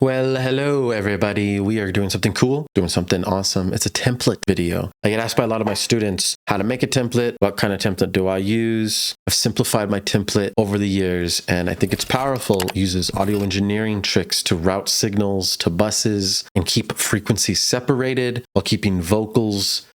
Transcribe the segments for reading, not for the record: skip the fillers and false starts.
Well, hello everybody. We are doing something cool, doing something awesome. It's a template video. I get asked by a lot of my students how to make a template, what kind of template do I use? I've simplified my template over the years and I think it's powerful. It uses audio engineering tricks to route signals to buses and keep frequencies separated while keeping vocals,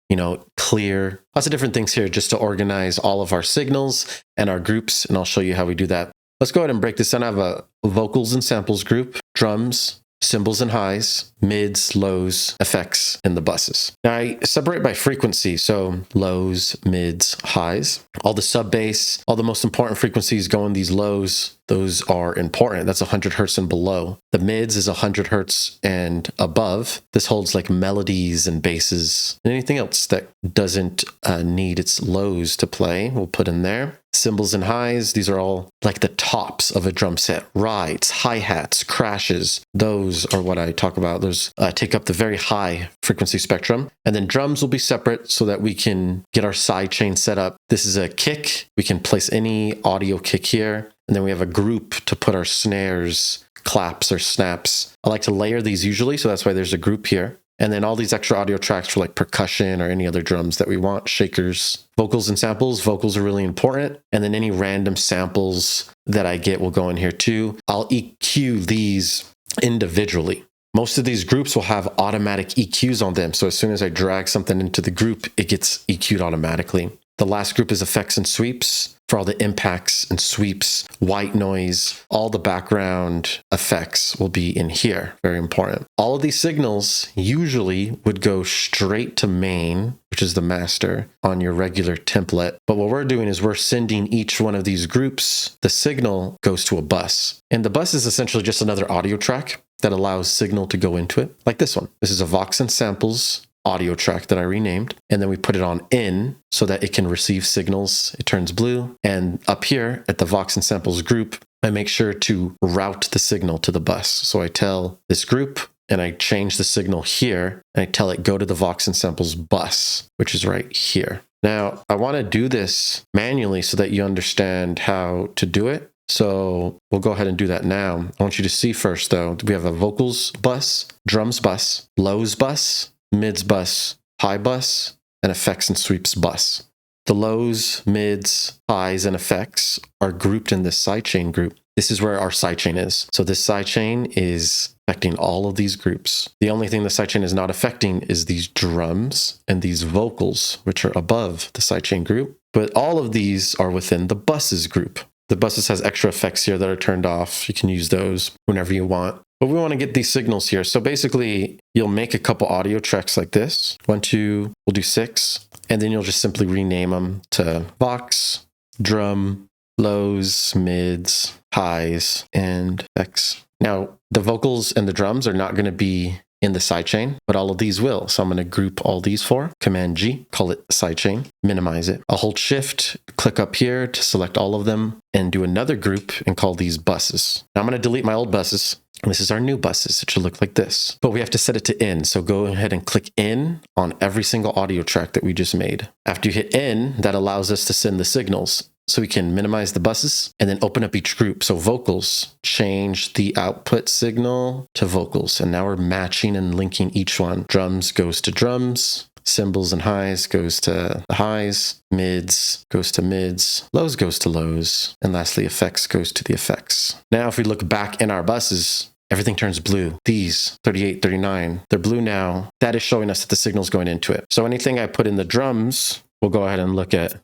clear. Lots of different things here just to organize all of our signals and our groups, and I'll show you how we do that. Let's go ahead and break this down. I have a vocals and samples group, drums, cymbals and highs, mids, lows, effects, and the buses. Now I separate by frequency, so lows, mids, highs. All the sub bass, all the most important frequencies go in these lows. Those are important. That's 100 hertz and below. The mids is 100 hertz and above. This holds like melodies and basses and anything else that doesn't need its lows to play, we'll put in there. Cymbals and highs, these are all like the tops of a drum set. Rides, hi-hats, crashes, those are what I talk about. Those take up the very high frequency spectrum. And then drums will be separate so that we can get our side chain set up. This is a kick. We can place any audio kick here. And then we have a group to put our snares, claps, or snaps. I like to layer these usually, so that's why there's a group here. And then all these extra audio tracks for like percussion or any other drums that we want, shakers, vocals and samples. Vocals are really important. And then any random samples that I get will go in here too. I'll EQ these individually. Most of these groups will have automatic EQs on them. So as soon as I drag something into the group, it gets EQ'd automatically. The last group is effects and sweeps. For all the impacts and sweeps, white noise, all the background effects will be in here. Very important. All of these signals usually would go straight to main, which is the master, on your regular template. But what we're doing is we're sending each one of these groups, the signal goes to a bus. And the bus is essentially just another audio track that allows signal to go into it, like this one. This is a Vox and Samples audio track that I renamed, and then we put it on in so that it can receive signals. It turns blue, and up here at the Vox and Samples group, I make sure to route the signal to the bus. So I tell this group, and I change the signal here, and I tell it go to the Vox and Samples bus, which is right here. Now, I want to do this manually so that you understand how to do it. So we'll go ahead and do that now. I want you to see first, though, we have a vocals bus, drums bus, lows bus, mids bus, high bus, and effects and sweeps bus. The lows, mids, highs, and effects are grouped in this sidechain group. This is where our sidechain is. So this sidechain is affecting all of these groups. The only thing the sidechain is not affecting is these drums and these vocals, which are above the sidechain group. But all of these are within the buses group. The buses has extra effects here that are turned off. You can use those whenever you want. But we want to get these signals here. So basically, you'll make a couple audio tracks like this. 1, 2, we'll do 6. And then you'll just simply rename them to Vox, drum, lows, mids, highs, and effects. Now, the vocals and the drums are not going to be in the sidechain, but all of these will. So I'm going to group all these four. Command G, call it sidechain, minimize it. I'll hold Shift, click up here to select all of them, and do another group and call these buses. Now I'm going to delete my old buses. This is our new buses. It should look like this. But we have to set it to in. So go ahead and click in on every single audio track that we just made. After you hit in, that allows us to send the signals. So we can minimize the buses and then open up each group. So vocals, change the output signal to vocals. And now we're matching and linking each one. Drums goes to drums. Cymbals and highs goes to the highs. Mids goes to mids. Lows goes to lows. And lastly, effects goes to the effects. Now, if we look back in our buses, everything turns blue. These 38, 39, they're blue now. That is showing us that the signal's going into it. So anything I put in the drums, we'll go ahead and look at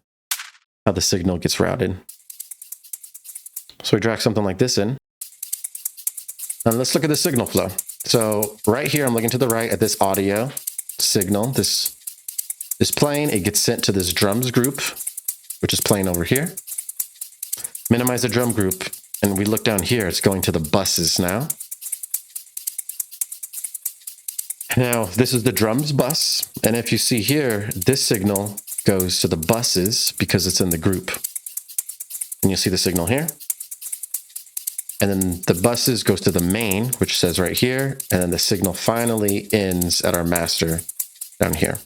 how the signal gets routed. So we drag something like this in. And let's look at the signal flow. So right here, I'm looking to the right at this audio signal. This is playing. It gets sent to this drums group, which is playing over here. Minimize the drum group. And we look down here, it's going to the buses now. Now, this is the drums bus. And if you see here, this signal goes to the buses because it's in the group. And you'll see the signal here. And then the buses goes to the main, which says right here. And then the signal finally ends at our master down here.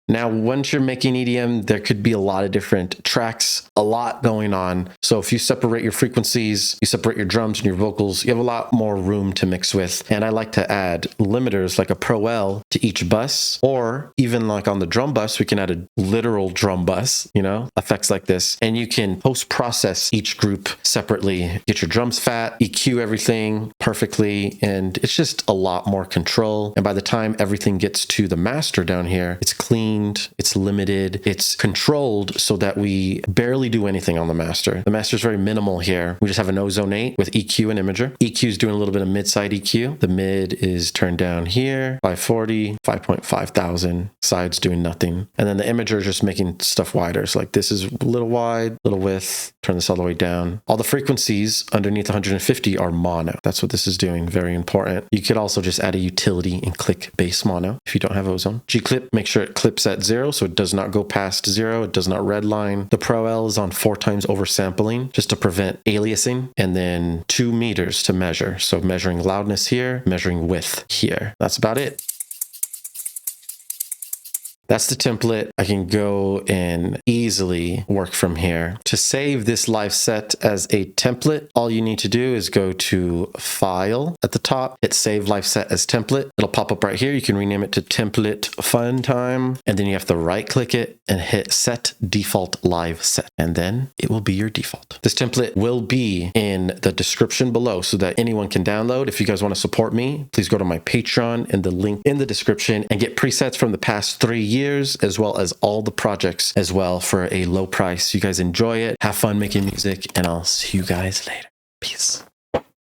Now, once you're making EDM, there could be a lot of different tracks, a lot going on. So if you separate your frequencies, you separate your drums and your vocals, you have a lot more room to mix with. And I like to add limiters like a Pro L to each bus, or even like on the drum bus, we can add a literal drum bus, effects like this. And you can post-process each group separately, get your drums fat, EQ everything perfectly, and it's just a lot more control. And by the time everything gets to the master down here, it's cleaned, it's limited, it's controlled so that we barely do anything on the master. The master is very minimal here. We just have an Ozone 8 with EQ and imager. EQ is doing a little bit of mid-side EQ. The mid is turned down here, 540, 5.5 thousand. Side's doing nothing. And then the imager is just making stuff wider. So like this is a little wide, little width, turn this all the way down. All the frequencies underneath 150 are mono. That's what this is doing. Very important. You could also just add a utility and click bass mono if you don't have Ozone. G-clip, make sure it clips at 0 so it does not go past 0. It does not redline. The Pro L is on 4 times oversampling just to prevent aliasing, and then 2 meters to measure. So measuring loudness here, measuring width here. That's about it. That's the template. I can go and easily work from here. To save this live set as a template, all you need to do is go to File at the top, hit Save Live Set as Template. It'll pop up right here. You can rename it to Template Fun Time, and then you have to right click it and hit Set Default Live Set, and then it will be your default. This template will be in the description below so that anyone can download. If you guys want to support me, please go to my Patreon and the link in the description and get presets from the past 3 years, as well as all the projects as well for a low price. You guys enjoy it, have fun making music, and I'll see you guys later. Peace.